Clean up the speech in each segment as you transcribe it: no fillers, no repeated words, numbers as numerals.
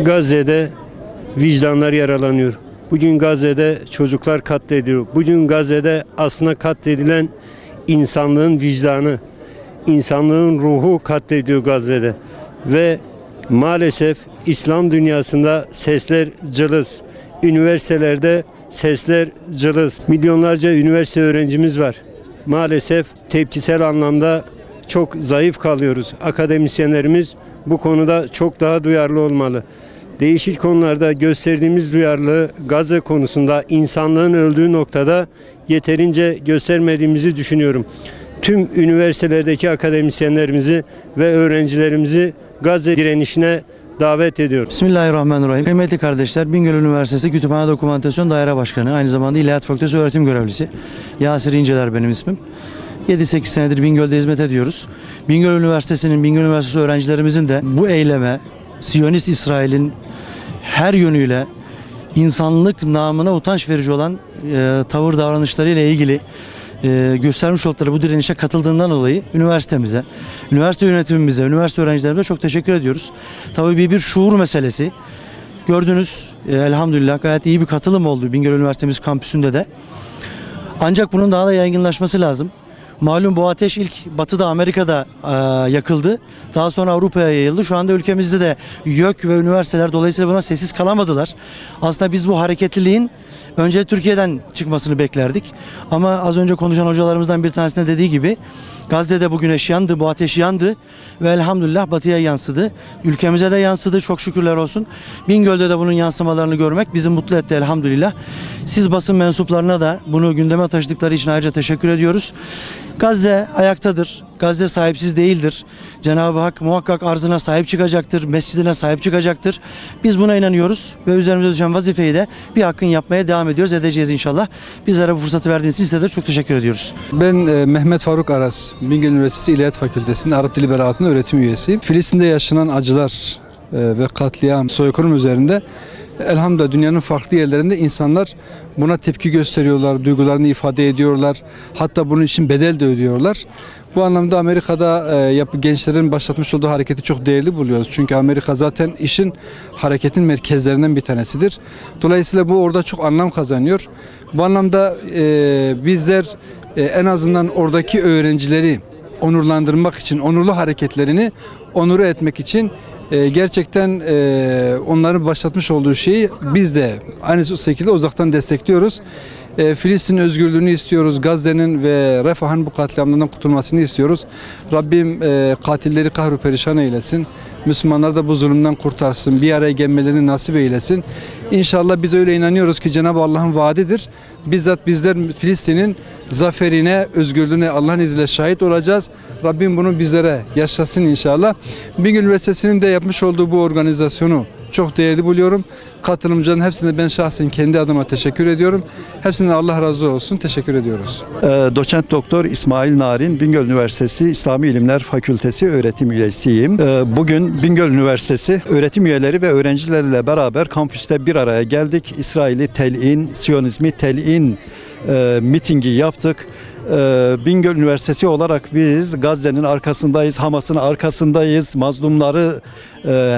Gazze'de vicdanlar yaralanıyor. Bugün Gazze'de çocuklar katlediliyor. Bugün Gazze'de aslında katledilen insanlığın vicdanı, insanlığın ruhu katlediliyor Gazze'de. Ve maalesef İslam dünyasında sesler cılız. Üniversitelerde sesler cılız. Milyonlarca üniversite öğrencimiz var. Maalesef tepkisel anlamda çok zayıf kalıyoruz. Akademisyenlerimiz bu konuda çok daha duyarlı olmalı. Değişik konularda gösterdiğimiz duyarlılığı Gazze konusunda insanlığın öldüğü noktada yeterince göstermediğimizi düşünüyorum. Tüm üniversitelerdeki akademisyenlerimizi ve öğrencilerimizi Gazze direnişine davet ediyorum. Bismillahirrahmanirrahim. Kıymetli kardeşler, Bingöl Üniversitesi Kütüphane Dokümantasyon Daire Başkanı, aynı zamanda İlahiyat Fakültesi öğretim görevlisi Yasir İnceler benim ismim. 7-8 senedir Bingöl'de hizmet ediyoruz. Bingöl Üniversitesi'nin, Bingöl Üniversitesi öğrencilerimizin de bu eyleme, Siyonist İsrail'in her yönüyle insanlık namına utanç verici olan tavır davranışlarıyla ilgili göstermiş oldukları bu direnişe katıldığından dolayı üniversitemize, üniversite yönetimimize, üniversite öğrencilerimize çok teşekkür ediyoruz. Tabii bir şuur meselesi. Gördünüz, elhamdülillah gayet iyi bir katılım oldu Bingöl Üniversitemiz kampüsünde de. Ancak bunun daha da yaygınlaşması lazım. Malum bu ateş ilk Batı'da, Amerika'da yakıldı. Daha sonra Avrupa'ya yayıldı. Şu anda ülkemizde de YÖK ve üniversiteler dolayısıyla buna sessiz kalamadılar. Aslında biz bu hareketliliğin önce Türkiye'den çıkmasını beklerdik. Ama az önce konuşan hocalarımızdan bir tanesine dediği gibi Gazze'de bu güneş yandı, bu ateş yandı ve elhamdülillah Batı'ya yansıdı. Ülkemize de yansıdı, çok şükürler olsun. Bingöl'de de bunun yansımalarını görmek bizi mutlu etti elhamdülillah. Siz basın mensuplarına da bunu gündeme taşıdıkları için ayrıca teşekkür ediyoruz. Gazze ayaktadır. Gazze sahipsiz değildir. Cenab-ı Hak muhakkak arzına sahip çıkacaktır, mescidine sahip çıkacaktır. Biz buna inanıyoruz ve üzerimize düşen vazifeyi de bir hakkın yapmaya devam ediyoruz, edeceğiz inşallah. Bizlere bu fırsatı verdiğiniz için size de çok teşekkür ediyoruz. Ben Mehmet Faruk Aras, Bingöl Üniversitesi İlahiyat Fakültesi'nde Arap Dili Beraat'ın öğretim üyesiyim. Filistin'de yaşanan acılar ve katliam, soykırım üzerinde elhamdülillah dünyanın farklı yerlerinde insanlar buna tepki gösteriyorlar, duygularını ifade ediyorlar. Hatta bunun için bedel de ödüyorlar. Bu anlamda Amerika'da gençlerin başlatmış olduğu hareketi çok değerli buluyoruz. Çünkü Amerika zaten işin, hareketin merkezlerinden bir tanesidir. Dolayısıyla bu orada çok anlam kazanıyor. Bu anlamda bizler en azından oradaki öğrencileri onurlandırmak için, onurlu hareketlerini onur etmek için gerçekten onların başlatmış olduğu şeyi biz de aynı şekilde uzaktan destekliyoruz. Filistin özgürlüğünü istiyoruz. Gazze'nin ve Refah'ın bu katliamlardan kurtulmasını istiyoruz. Rabbim katilleri kahru perişan eylesin. Müslümanlar da bu zulümden kurtarsın. Bir araya gelmelerini nasip eylesin. İnşallah biz öyle inanıyoruz ki Cenab-ı Allah'ın vaadidir. Bizzat bizler Filistin'in zaferine, özgürlüğüne Allah'ın izniyle şahit olacağız. Rabbim bunu bizlere yaşasın inşallah. Bingöl Üniversitesi'nin de yapmış olduğu bu organizasyonu çok değerli buluyorum. Katılımcıların hepsine ben şahsen kendi adıma teşekkür ediyorum. Hepsine Allah razı olsun. Teşekkür ediyoruz. Doçent Doktor İsmail Narin, Bingöl Üniversitesi İslami İlimler Fakültesi öğretim üyesiyim. Bugün Bingöl Üniversitesi öğretim üyeleri ve öğrencileriyle beraber kampüste bir araya geldik. İsrail'i telin, Siyonizmi telin mitingi yaptık. Bingöl Üniversitesi olarak biz Gazze'nin arkasındayız, Hamas'ın arkasındayız. Mazlumları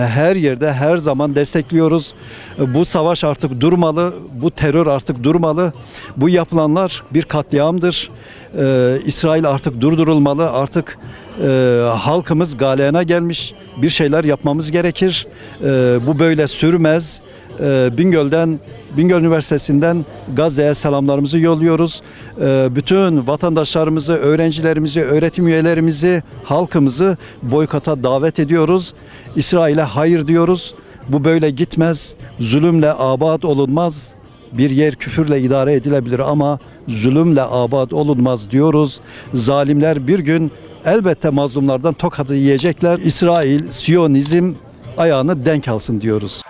her yerde, her zaman destekliyoruz. Bu savaş artık durmalı, bu terör artık durmalı. Bu yapılanlar bir katliamdır. İsrail artık durdurulmalı, artık halkımız galeyana gelmiş. Bir şeyler yapmamız gerekir. Bu böyle sürmez. Bingöl Üniversitesi'nden Gazze'ye selamlarımızı yolluyoruz. Bütün vatandaşlarımızı, öğrencilerimizi, öğretim üyelerimizi, halkımızı boykota davet ediyoruz. İsrail'e hayır diyoruz. Bu böyle gitmez. Zulümle abad olunmaz. Bir yer küfürle idare edilebilir ama zulümle abad olunmaz diyoruz. Zalimler bir gün elbette mazlumlardan tokadı yiyecekler. İsrail, Siyonizm ayağını denk alsın diyoruz.